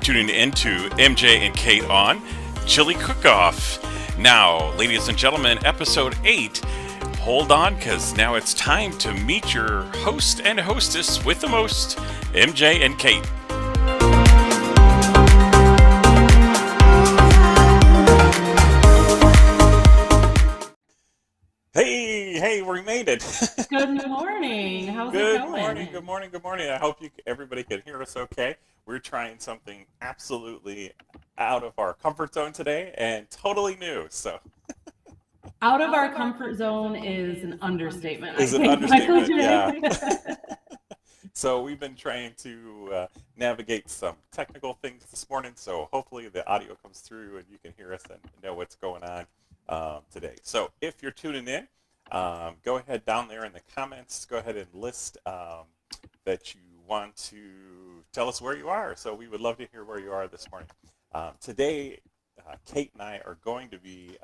tuning into MJ and Kate on Chili Cookoff. Now, ladies and gentlemen, episode 8. Hold on, because now it's time to meet your host and hostess with the most, MJ and Kate. Hey, we made it. Good morning. How's it going? Good morning. I hope everybody can hear us okay. We're trying something absolutely out of our comfort zone today and totally new. So, out of our comfort zone is an understatement. Yeah. So we've been trying to navigate some technical things this morning. So hopefully the audio comes through and you can hear us and know what's going on today. So if you're tuning in, go ahead down there in the comments. Go ahead and list that you want to tell us where you are. So we would love to hear where you are this morning. Today, Kate and I are going to be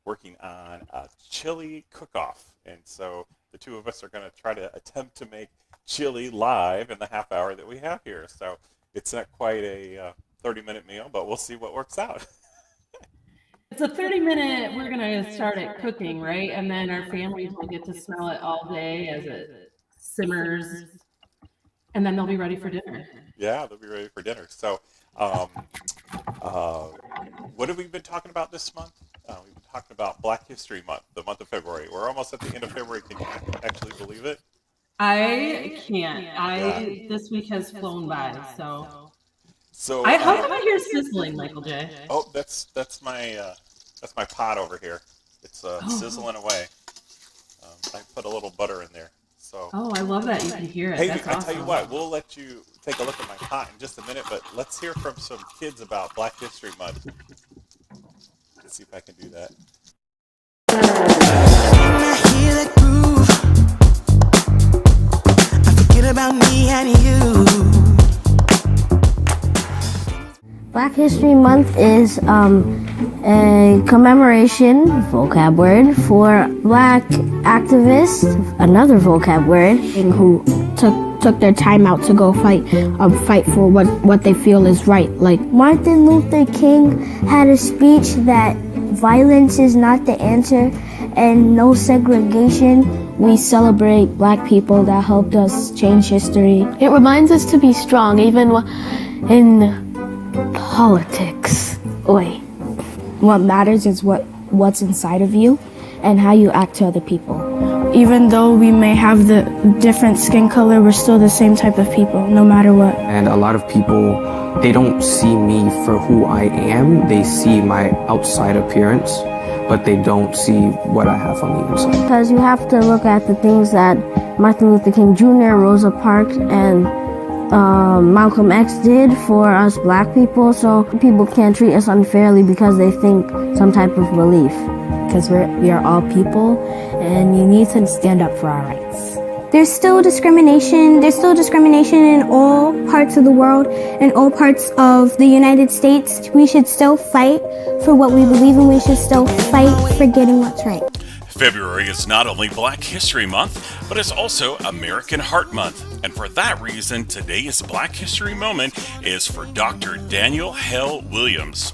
working on a chili cook-off. And so the two of us are going to try to attempt to make chili live in the half hour that we have here. So it's not quite a 30-minute meal, but we'll see what works out. It's a 30-minute, we're going to start it cooking, right? And then our families will get to smell it all day as it simmers. And then they'll be ready for dinner. Yeah, they'll be ready for dinner. So what have we been talking about this month? We've been talking about Black History Month, the month of February. We're almost at the end of February. Can you actually believe it? I can't. This week has flown by, so how come I hear sizzling, Michael J? Oh, that's my pot over here. It's sizzling away. I put a little butter in there. So. Oh, I love that you can hear it. Hey, that's I awesome. tell you what, we'll let you take a look at my pot in just a minute, but let's hear from some kids about Black History Month. Let's see if I can do that. When I hear that groove, I forget about me and you. Black History Month is a commemoration, vocab word, for Black activists, another vocab word, who took their time out to go fight for what they feel is right. Like Martin Luther King had a speech that violence is not the answer and no segregation. We celebrate Black people that helped us change history. It reminds us to be strong, even in politics. Wait, what matters is what's inside of you and how you act to other people. Even though we may have the different skin color, we're still the same type of people, no matter what. And a lot of people, they don't see me for who I am. They see my outside appearance, but they don't see what I have on the inside. Because you have to look at the things that Martin Luther King Jr., Rosa Parks, and Malcolm X did for us Black people, so people can't treat us unfairly because they think some type of relief. Because we are all people, and you need to stand up for our rights. There's still discrimination. There's still discrimination in all parts of the world, in all parts of the United States. We should still fight for what we believe in. We should still fight for getting what's right. February is not only Black History Month, but it's also American Heart Month. And for that reason, today's Black History Moment is for Dr. Daniel Hell Williams.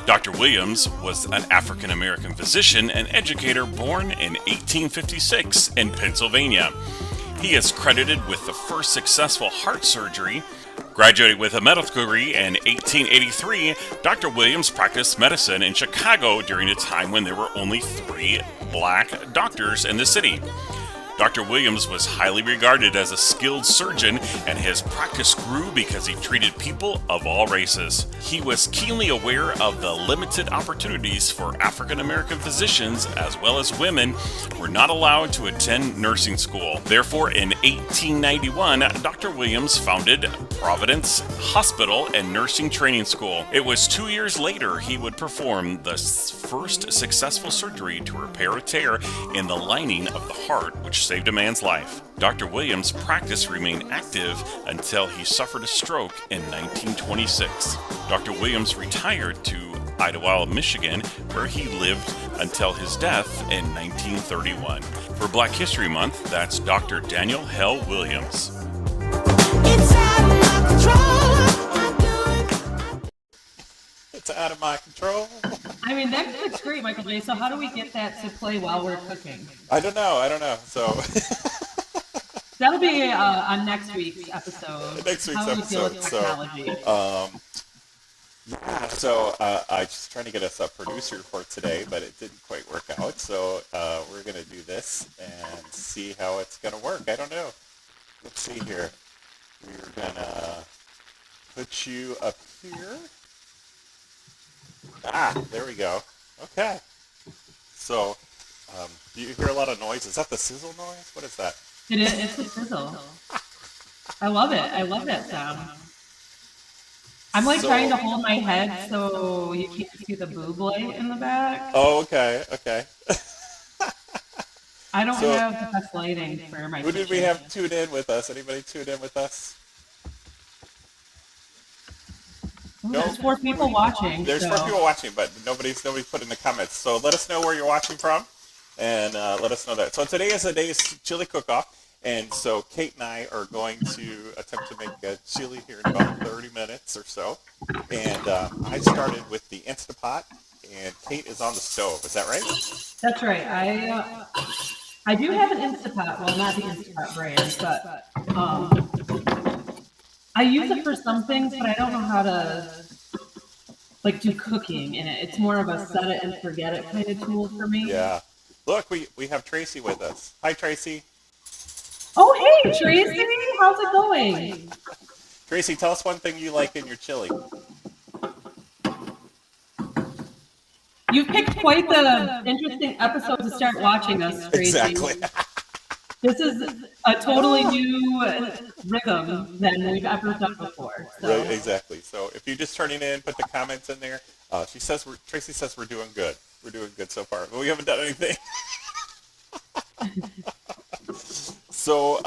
Dr. Williams was an African-American physician and educator born in 1856 in Pennsylvania. He is credited with the first successful heart surgery. Graduated with a medical degree in 1883, Dr. Williams practiced medicine in Chicago during a time when there were only 3 Black doctors in the city. Dr. Williams was highly regarded as a skilled surgeon, and his practice grew because he treated people of all races. He was keenly aware of the limited opportunities for African American physicians, as well as women, were not allowed to attend nursing school. Therefore, in 1891, Dr. Williams founded Providence Hospital and Nursing Training School. It was 2 years later he would perform the first successful surgery to repair a tear in the lining of the heart, which saved a man's life. Dr. Williams' practice remained active until he suffered a stroke in 1926. Dr. Williams retired to Idlewild, Michigan, where he lived until his death in 1931. For Black History Month, that's Dr. Daniel Hell Williams. It's out of my control. It's out of my control. I mean, that's great, Michael J. So how do we get that to play while we're cooking? I don't know. So That'll be on next week's episode. Next week's how we deal with episode, so, technology. yeah, so I was trying to get us a producer for today, but it didn't quite work out. So we're going to do this and see how it's going to work. I don't know. Let's see here. We're going to put you up here. There we go. Okay. So, do you hear a lot of noise? Is that the sizzle noise? What is that? It is. It's a sizzle. I love it. I love that sound. I'm like trying to hold my head so you can't see the boob light in the back. Oh, okay. I don't have the best lighting for my Who did we kitchen. have tuned in with us? Anybody tuned in with us? Ooh, No. there's 4 people watching. There's so. 4 people watching, but nobody's put in the comments. So let us know where you're watching from, and let us know that. So today is the day's chili cook-off, and so Kate and I are going to attempt to make a chili here in about 30 minutes or so. And I started with the Instapot, and Kate is on the stove. Is that right? That's right. I do have an Instapot. Well, not the Instapot brand, but I use it for some things, but I don't know how to like do cooking in it. It's more of a set it and forget it kind of tool for me. Yeah. Look, we have Tracy with us. Hi, Tracy. Oh, hey, Tracy. How's it going? Tracy, tell us one thing you like in your chili. You've picked quite the interesting episode to start watching us, Tracy. Exactly. This is a totally new rhythm than we've ever done before. So. Right, exactly. So if you're just turning in, put the comments in there. Tracy says we're doing good. We're doing good so far, but we haven't done anything. So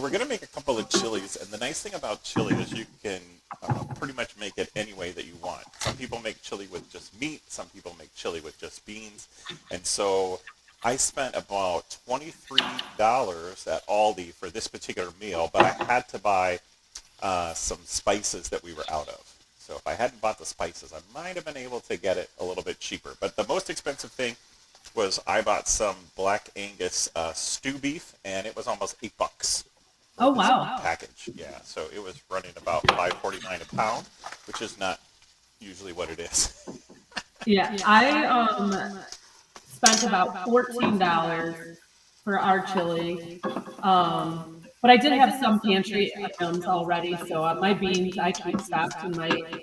we're gonna make a couple of chilies, and the nice thing about chili is you can pretty much make it any way that you want. Some people make chili with just meat. Some people make chili with just beans, and so I spent about $23 at Aldi for this particular meal, but I had to buy some spices that we were out of. So if I hadn't bought the spices, I might have been able to get it a little bit cheaper. But the most expensive thing was I bought some Black Angus stew beef, and it was almost $8. Oh, wow. Package, yeah. So it was running about $5.49 a pound, which is not usually what it is. Yeah, I spent about $14 for our chili. But I did have some pantry items already, so my beans I keep stocked in my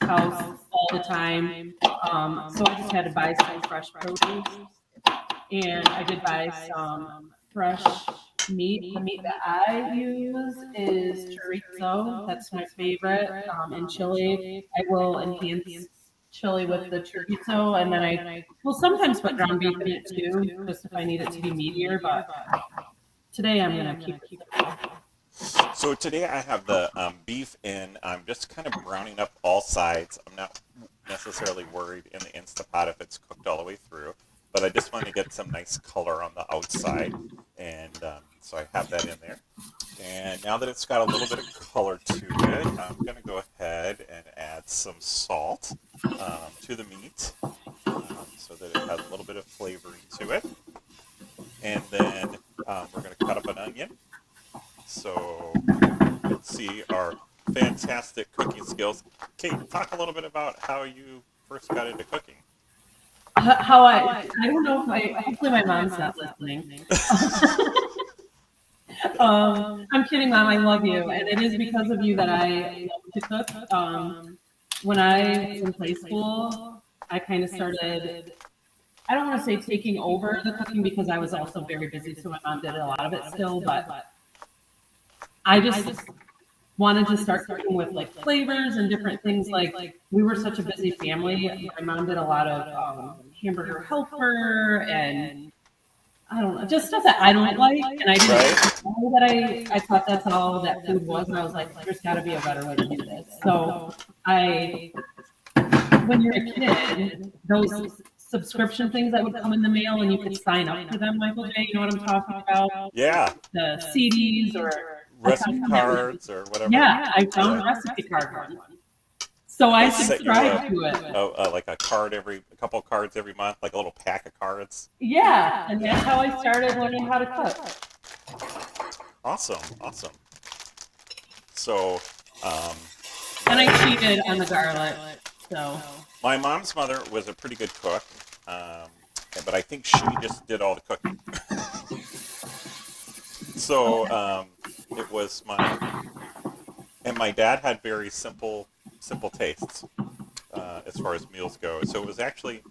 house all the time. So I just had to buy some fresh produce, and I did buy some fresh meat. The meat that I use is chorizo. That's my favorite. In chili, I will enhance chili with the chorizo, and then I will sometimes put ground beef in it too, just if I need it to be meatier. But today I'm gonna keep it. So today I have the beef in. I'm just kind of browning up all sides. I'm not necessarily worried in the Instapot if it's cooked all the way through, but I just want to get some nice color on the outside, and so I have that in there. And now that it's got a little bit of color to it, I'm going to go ahead and add some salt to the meat so that it has a little bit of flavoring to it. And then we're going to cut up an onion. So let's see our fantastic cooking skills. Kate, talk a little bit about how you first got into cooking. How I don't know if hopefully my mom's not listening. I'm kidding, Mom. I love you, and it is because of you that I love to cook. When I was in high school, I kind of started. I don't want to say taking over the cooking because I was also very busy, so my mom did a lot of it still. But I just wanted to start cooking with like flavors and different things. Like we were such a busy family. My mom did a lot of hamburger helper and I don't know, just stuff that I don't like, and I didn't know that I thought that's all that food was, and I was like, there's got to be a better way to do this. So when you're a kid, those subscription things that would come in the mail, and you could sign up for them, Michael J. You know what I'm talking about? Yeah. The CDs or recipe cards or whatever. Yeah, I found a recipe card one. So I Set you subscribe to it. like a couple of cards every month, like a little pack of cards. Yeah, and that's how I started learning how to cook. Awesome. So, And I cheated on the garlic. So my mom's mother was a pretty good cook, but I think she just did all the cooking. So it was my dad had very simple tastes as far as meals go. So it was actually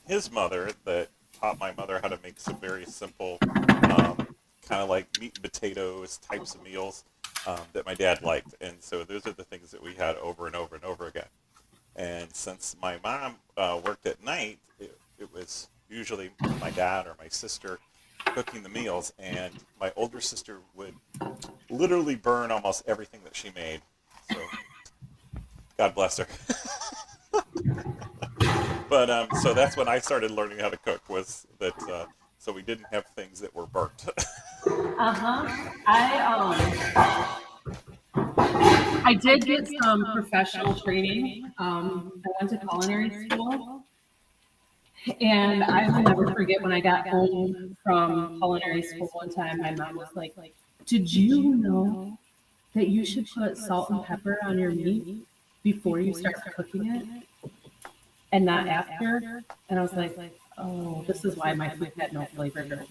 his mother that taught my mother how to make some very simple, kind of like meat and potatoes types of meals that my dad liked. And so those are the things that we had over and over and over again. And since my mom worked at night, it was usually my dad or my sister cooking the meals, and my older sister would literally burn almost everything that she made. So God bless her. But so that's when I started learning how to cook, was that so we didn't have things that were burnt. I did get some professional training. I went to culinary school, and I will never forget when I got home from culinary school one time. My mom was like, "Did you know that you should put salt and pepper on your meat before you start cooking it, and not after?" And I was like, "Oh, this is why my food had no flavor."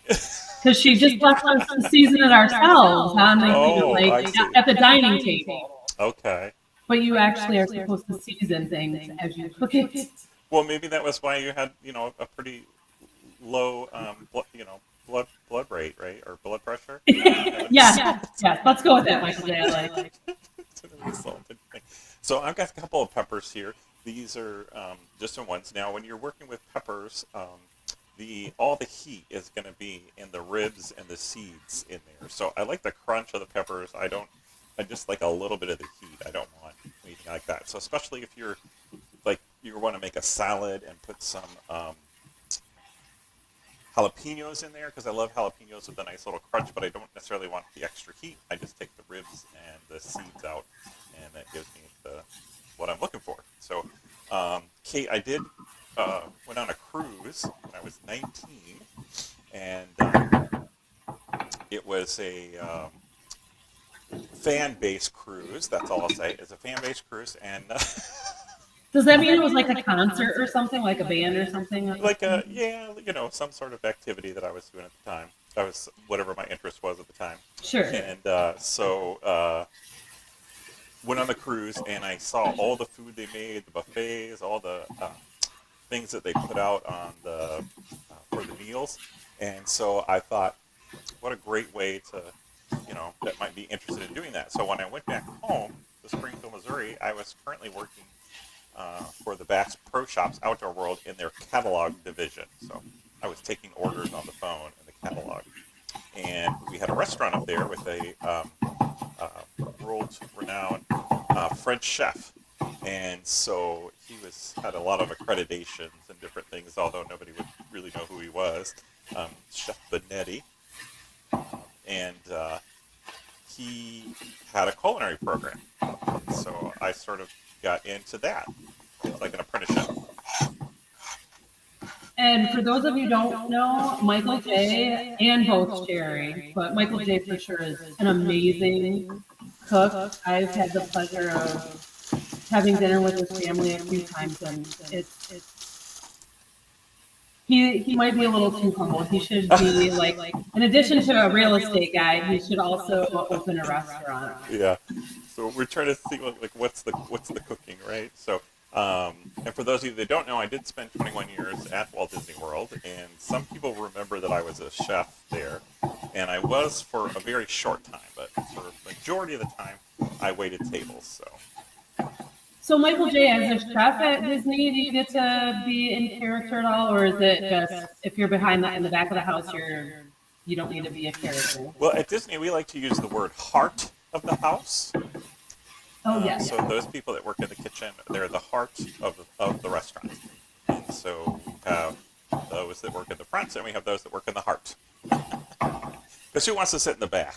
Because she just left us to season it ourselves on at the dining table. Okay. But you actually are supposed to season things as you cook it. Well, maybe that was why you had, a pretty low, blood rate, right, or blood pressure. Yeah. Let's go with that, Michael J. I like. So I've got a couple of peppers here. These are just some ones. Now, when you're working with peppers, all the heat is going to be in the ribs and the seeds in there. So I like the crunch of the peppers. I just like a little bit of the heat. I don't want anything like that. So especially if you want to make a salad and put some jalapenos in there, because I love jalapenos with a nice little crunch, but I don't necessarily want the extra heat. I just take the ribs and the seeds out, and that gives me what I'm looking for. So, Kate, I did went on a cruise when I was 19, and it was a fan-based cruise. That's all I'll say. It's a fan-based cruise, and Does that mean it was like a concert or something, like a band or something? some sort of activity that I was doing at the time. I was whatever my interest was at the time. Sure. And so went on the cruise, and I saw all the food they made, the buffets, all the things that they put out on for the meals. And so I thought, what a great way to, that might be interested in doing that. So when I went back home to Springfield, Missouri, I was currently working for the Bass Pro Shops Outdoor World in their catalog division. So I was taking orders on the phone in the catalog. And we had a restaurant up there with a world-renowned French chef. And so he had a lot of accreditations and different things, although nobody would really know who he was. Chef Benetti. And he had a culinary program. So I sort of got into that. It's like an apprenticeship. And for those of you who don't know, Michael J. and both Sherry, but Michael J. for sure is an amazing cook. I've had the pleasure of having dinner with his family a few times, and he might be a little too humble. He should be like, in addition to a real estate guy, he should also open a restaurant. Yeah. So we're trying to see what's the cooking, right? So, and for those of you that don't know, I did spend 21 years at Walt Disney World, and some people remember that I was a chef there, and I was for a very short time, but for the majority of the time, I waited tables. So Michael J., as a chef at Disney, do you get to be in character at all, or is it just if you're behind in the back of the house, you don't need to be a character? Well, at Disney, we like to use the word heart of the house. Oh, yes. So those people that work in the kitchen, they're the heart of the restaurant. And so we have those that work in the front, and we have those that work in the heart. Because who wants to sit in the back?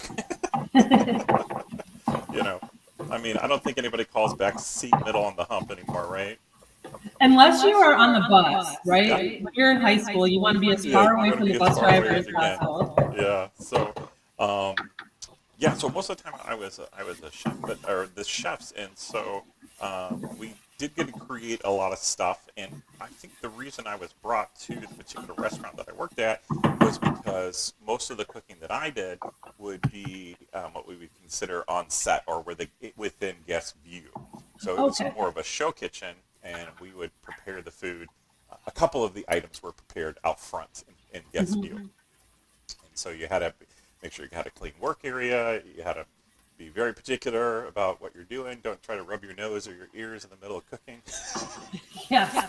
I mean, I don't think anybody calls back seat middle on the hump anymore, right? Unless you are on the bus, right? When you're in high school, you want to be as Yeah, far you away want to from be the as bus far away driver as as you can. possible. Yeah. So, yeah. So most of the time I was a chef, or the chefs, and so we did get to create a lot of stuff. And I think the reason I was brought to the particular restaurant that I worked at was because most of the cooking that I did would be what we would consider on set or within guest view. So it was Okay. more of a show kitchen, and we would prepare the food. A couple of the items were prepared out front in guest view. And so you had to make sure you had a clean work area. You had to be very particular about what you're doing. Don't try to rub your nose or your ears in the middle of cooking. Yeah.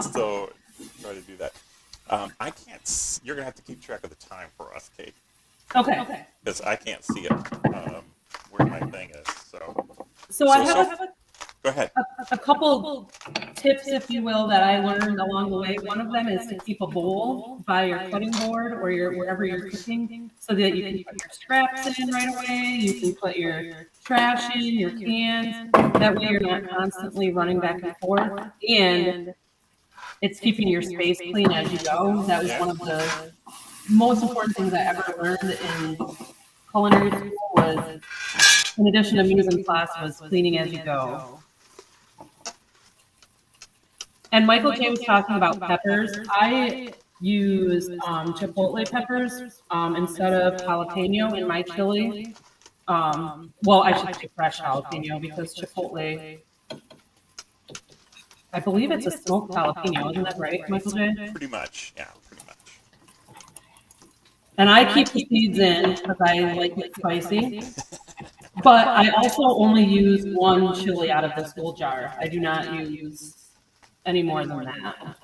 So try to do that. I can't. You're gonna have to keep track of the time for us, Kate, Okay. because I can't see it where my thing is. So I have Go ahead. a couple tips, if you will, that I learned along the way. One of them is to keep a bowl by your cutting board or wherever you're cooking, so that you can put your scraps in right away. You can put your trash in, your cans. That way you're not constantly running back and forth, and it's keeping your space clean as you go. That was one of the most important things I ever learned in culinary school was, in addition to mise en place, was cleaning as you go. And Michael J was talking about peppers. I use chipotle peppers instead of jalapeno in my chili. Well, I should say fresh jalapeno because chipotle, I believe it's a smoked jalapeno, isn't that right, Michael J? Pretty much. Yeah. Pretty much. And I keep the seeds in because I like it spicy. But I also only use one chili out of this whole jar. I do not use any more than that.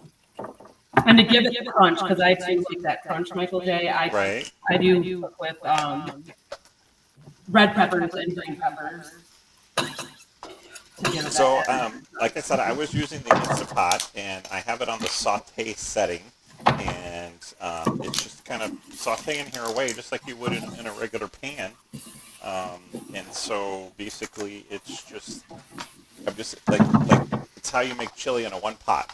And to give it the crunch, because I too like that crunch, Michael J. Right. I do cook with red peppers and green peppers. To give it So, that. like I said, I was using the Instant Pot, and I have it on the saute setting, and it's just kind of sauteing here away, just like you would in a regular pan. And so basically, it's just like it's how you make chili in a one pot.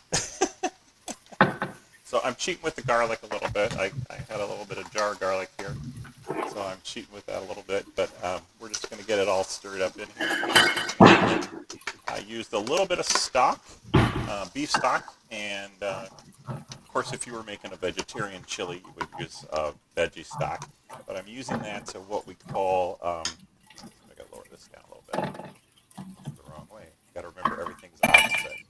So I'm cheating with the garlic a little bit. I had a little bit of jar garlic here, so I'm cheating with that a little bit. But we're just going to get it all stirred up in here. And I used a little bit of stock, beef stock, and of course, if you were making a vegetarian chili, you would use veggie stock. But I'm using that to what we call. I gotta lower this down a little bit. The wrong way. You gotta remember everything's opposite.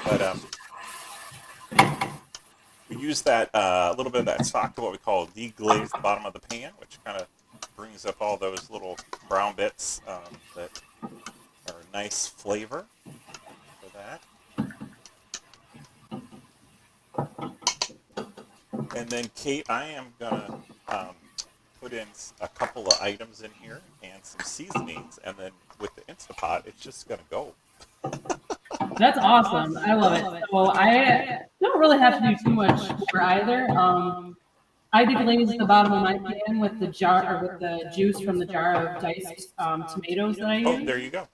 But we use that a little bit of that stock to what we call deglaze the bottom of the pan, which kind of brings up all those little brown bits that are a nice flavor for that. And then, Kate, I am gonna put in a couple of items in here and some seasonings, and then with the Instapot, it's just gonna go. That's awesome. I love it. So I don't really have to do too much for either. I deglaze the bottom of my pan with the jar or with the juice from the jar of diced tomatoes that I use. Oh, there you go.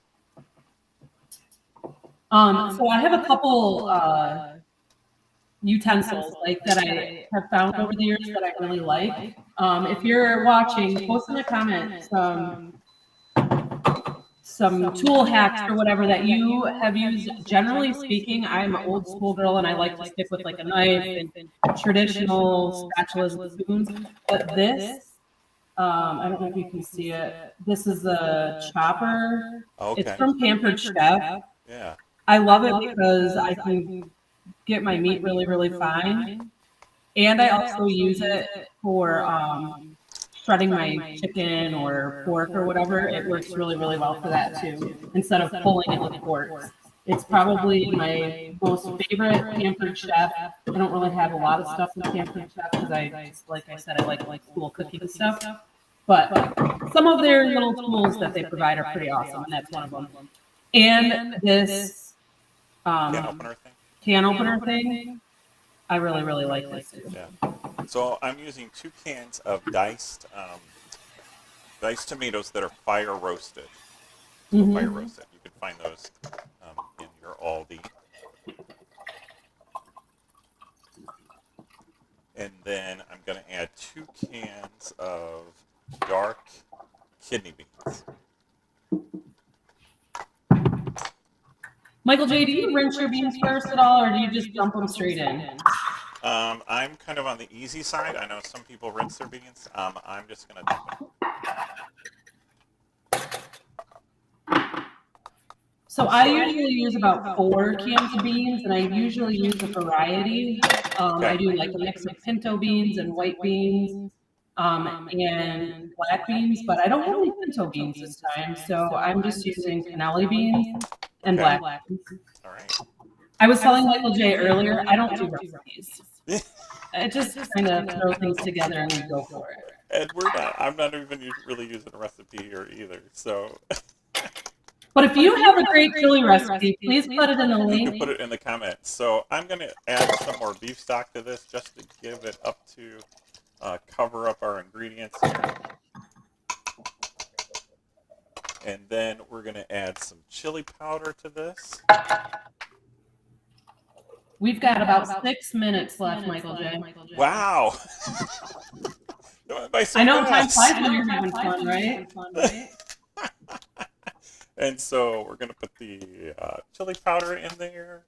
So I have a couple utensils like that I have found over the years that I really like. If you're watching, post in the comments some tool hacks or whatever that you have used. Generally speaking, I'm an old school girl and I like to stick with like a knife and traditional spatulas and spoons. But this, I don't know if you can see it. This is a chopper. Okay. It's from Pampered Chef. Yeah. I love it because I can get my meat really, really fine. And I also use it for shredding my chicken or pork or whatever. It works really, really well for that too, instead of pulling it with forks. It's probably my most favorite Pampered Chef. I don't really have a lot of stuff from Pampered Chef because like I said, I like cool cooking stuff. But some of their little tools that they provide are pretty awesome, and that's one of them. And this can opener thing, I really, really like this too. Yeah. So I'm using 2 cans of diced Diced tomatoes that are fire roasted. Mm-hmm. Fire roasted. You can find those in your Aldi. And then I'm going to add 2 cans of dark kidney beans. Michael J., do you rinse your beans first at all, or do you just dump them straight in? I'm kind of on the easy side. I know some people rinse their beans. I'm just going to dump them. So I usually use about 4 cans of beans, and I usually use a variety. I do like a mix of pinto beans and white beans and black beans, but I don't have any pinto beans this time, so I'm just using cannelli beans and black beans. All right. I was telling Michael J. earlier, I don't do recipes. I just kind of throw things together and we go for it. And I'm not even really using a recipe here either, so... But if you have a great chili recipe, please put it in the link. You can put it in the comments. So I'm going to add some more beef stock to this just to give it up to cover up our ingredients here. And then we're going to add some chili powder to this. We've got about 6 minutes left, Michael J. Wow! I know time flies when you're having fun, right? And so we're going to put the chili powder in there.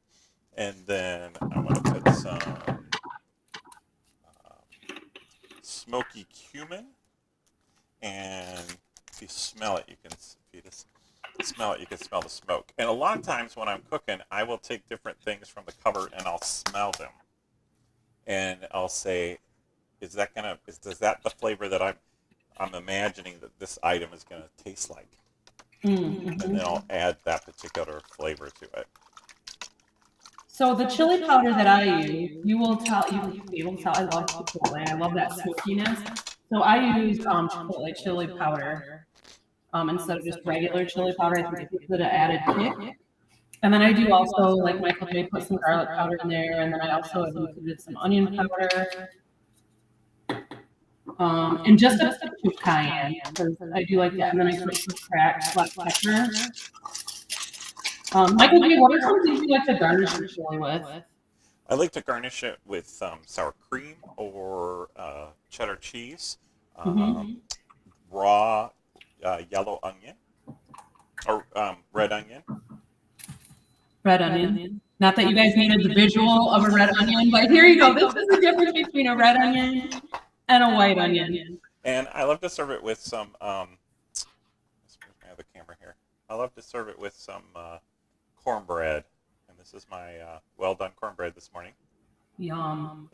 And then I'm going to put some smoky cumin. And if you smell it, you can smell the smoke. And a lot of times when I'm cooking, I will take different things from the cupboard and I'll smell them. And I'll say, is that the flavor that I'm imagining that this item is going to taste like? Mm-hmm. And then I'll add that particular flavor to it. So the chili powder that I use, you will tell, I love chipotle. I love that smokiness. So I use chipotle chili powder instead of just regular chili powder. I think it's an added kick. And then I do also, like Michael J., put some garlic powder in there, and then I also have included some onion powder. And just a touch of cayenne, because I do like that. And then I put some cracked black pepper. Michael J., what are some things you like to garnish your chili with? I like to garnish it with sour cream or cheddar cheese, raw yellow onion, or red onion. Red onion. Not that you guys needed the visual of a red onion, but here you go. This is the difference between a red onion and a white onion. And I love to serve it with some, I have the camera here. I love to serve it with some cornbread. And this is my well-done cornbread this morning. Yum.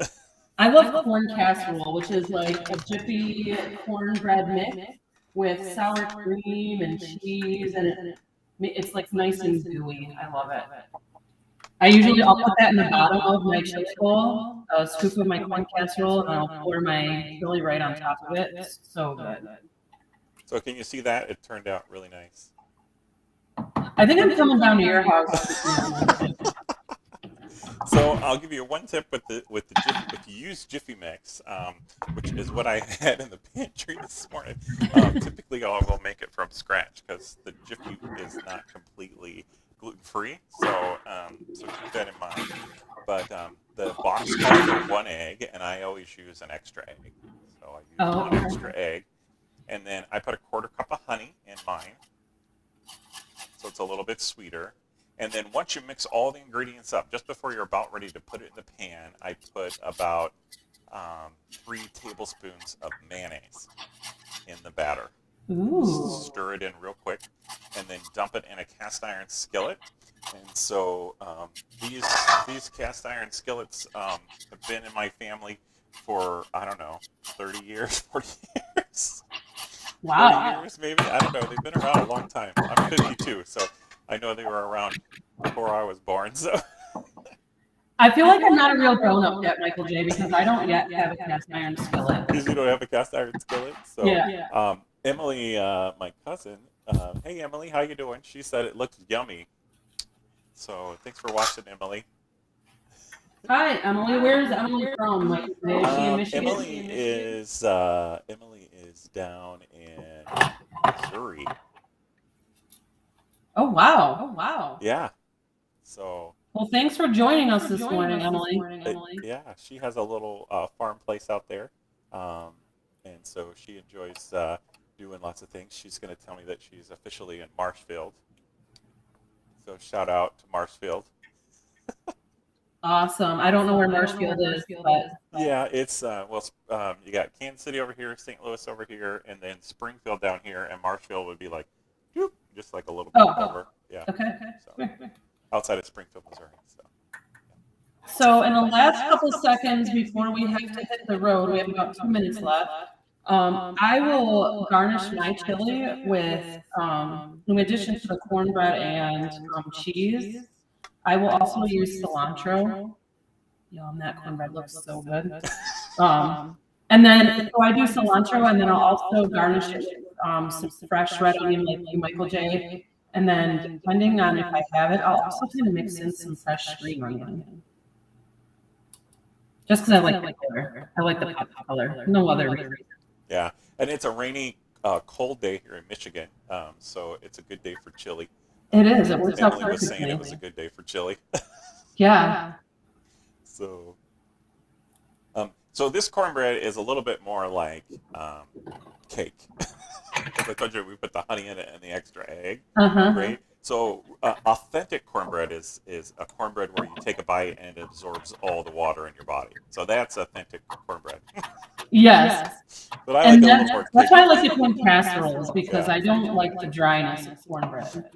I love corn casserole, which is like a jiffy cornbread mix with sour cream and cheese, and it's like nice and gooey. I love it. I'll put that in the bottom of my chili bowl, a scoop of my corn casserole, and I'll pour my chili right on top of it. It's so good. So can you see that? It turned out really nice. I think I'm coming down to your house. So I'll give you one tip with if you use Jiffy Mix, which is what I had in the pantry this morning. Typically, I will make it from scratch because the Jiffy is not completely gluten-free. So keep that in mind. But the box calls for 1 egg, and I always use an extra egg. So I use one extra egg, and then I put a 1/4 cup of honey in mine, so it's a little bit sweeter. And then once you mix all the ingredients up, just before you're about ready to put it in the pan, I put about 3 tablespoons of mayonnaise in the batter. Ooh. Stir it in real quick, and then dump it in a cast iron skillet. And so these cast iron skillets have been in my family for, I don't know, 30 years, 40 years. Wow. 40 years maybe? I don't know. They've been around a long time. I'm 52, so I know they were around before I was born. So I feel like I'm not a real grown-up yet, Michael J., because I don't yet have a cast iron skillet. Because you don't have a cast iron skillet? So, yeah. Emily, my cousin, hey Emily, how you doing? She said it looks yummy. So thanks for watching, Emily. Hi, Emily. Where's Emily from? Like, is she in Michigan? Emily is is down in Missouri. Oh wow. Yeah. So. Well, thanks for joining us this morning, Emily. Yeah, she has a little farm place out there, and so she enjoys doing lots of things. She's going to tell me that she's officially in Marshfield. So shout out to Marshfield. Awesome. I don't know where Marshfield is, but Yeah, it's you got Kansas City over here, St. Louis over here, and then Springfield down here, and Marshfield would be like, whoop, just like a little bit over. Yeah. Okay. So, outside of Springfield, Missouri. So in the last couple seconds before we have to hit the road, we have about 2 minutes left. I will garnish my chili with, in addition to the cornbread and cheese, I will also use cilantro. Yum, that cornbread looks so good. And then, so I do cilantro, and then I'll also garnish it with some fresh red onion like Michael J. And then, depending on if I have it, I'll also kind of mix in some fresh green onion. Just because I like the color. I like the pop color. No other reason. Yeah, and it's a rainy, cold day here in Michigan, so it's a good day for chili. It is. It works out Emily was saying perfectly. it was a good day for chili. Yeah. So this cornbread is a little bit more like cake. I told you we put the honey in it and the extra egg, right? So authentic cornbread is a cornbread where you take a bite and it absorbs all the water in your body. So that's authentic cornbread. Yes. But I like that's why I like to put in casseroles, because I don't like the dryness of cornbread.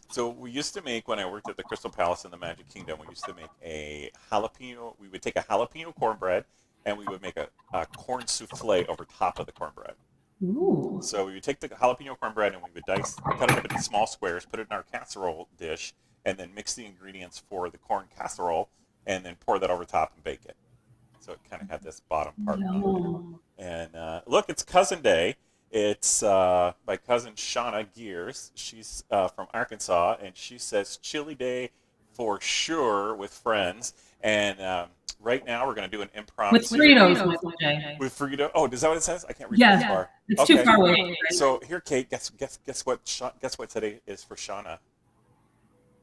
So we used to make, when I worked at the Crystal Palace in the Magic Kingdom, we used to make a jalapeno. We would take a jalapeno cornbread and we would make a corn souffle over top of the cornbread. Ooh. So we would take the jalapeno cornbread and we would cut it up into small squares, put it in our casserole dish, and then mix the ingredients for the corn casserole, and then pour that over top and bake it. So it kind of had this bottom part. And look, it's Cousin Day. It's my cousin Shauna Gears. She's from Arkansas, and she says chili day for sure with friends. And right now we're going to do an improv with Fritos, Michael J. With Frito. Oh, is that what it says? I can't read this far. It's too far away. Right? So here, Kate, guess what today is for Shauna?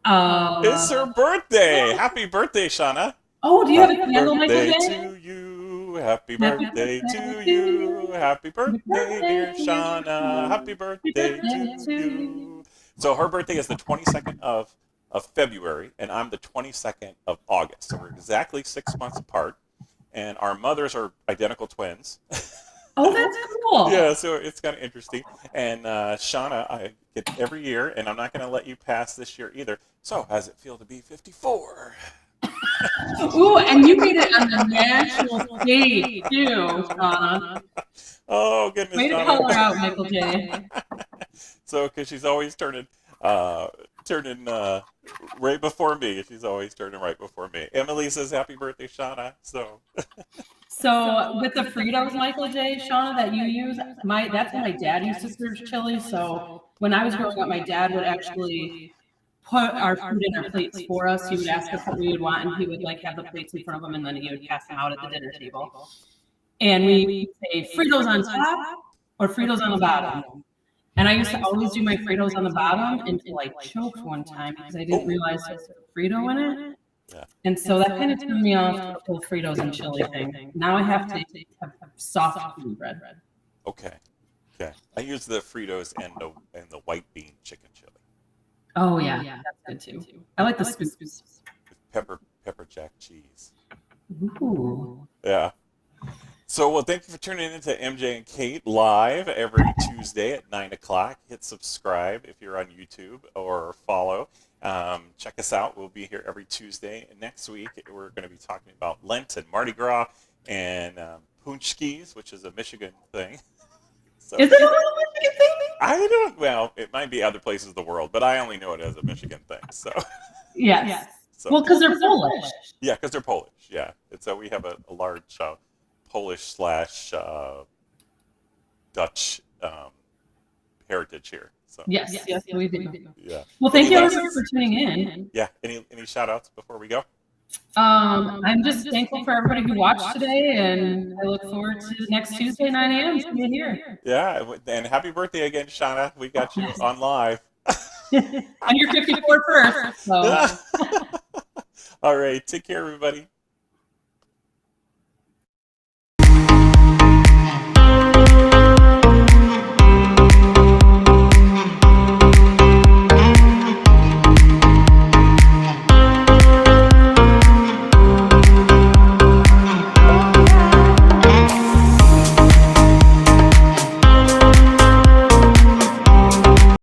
It's her birthday. Happy birthday, Shauna. Oh, do you have a candle, Michael J? Happy birthday to you. Happy birthday to you. Happy birthday, dear Shauna. Happy birthday to you. So her birthday is the 22nd of February, and I'm the 22nd of August. So we're exactly 6 months apart, and our mothers are identical twins. Oh, that's cool. Yeah, so it's kind of interesting. And Shauna, I get every year, and I'm not going to let you pass this year either. So, how does it feel to be 54? Ooh, and you made it on the national stage, too, Shauna. Oh, goodness. Way to color out, Michael J. So, because she's always turning right before me. She's always turning right before me. Emily says, happy birthday, Shauna. So with the Fritos, Michael J, Shauna, that you use, that's how my dad used to serve chili. So when I was growing up, my dad would actually put our food in our plates for us. He would ask us what we would want, and he would have the plates in front of him, and then he would pass them out at the dinner table. And we would say Fritos on top or Fritos on the bottom. And I used to always do my Fritos on the bottom until I choked one time because I didn't realize there was a Frito in it. Yeah. And so that kind of turned me off the whole Fritos and chili thing. Now I have to have soft bread. Okay. I use the Fritos and the white bean chicken chili. Oh yeah, that's good too. I like the scoops. With pepper jack cheese. Ooh. Yeah. So, well, thank you for tuning in to MJ and Kate live every Tuesday at 9 o'clock. Hit subscribe if you're on YouTube, or follow. Check us out. We'll be here every Tuesday. And next week, we're going to be talking about Lent and Mardi Gras and Punchkis, which is a Michigan thing. So, is it a Michigan thing? Well, it might be other places of the world, but I only know it as a Michigan thing. So, yes. So, well, because they're Polish. Yeah, because they're Polish. Yeah. And so we have a large Polish / Dutch heritage here. So. Yes, we do. Yeah. Well, thank you everyone for tuning in. Yeah. Any shout outs before we go? I'm just thankful for everybody who watched today, and I look forward to next Tuesday, 9 a.m. to be here. Yeah, and happy birthday again, Shauna. We got you Yes. on live. And you're 54 first. So. All right, take care, everybody.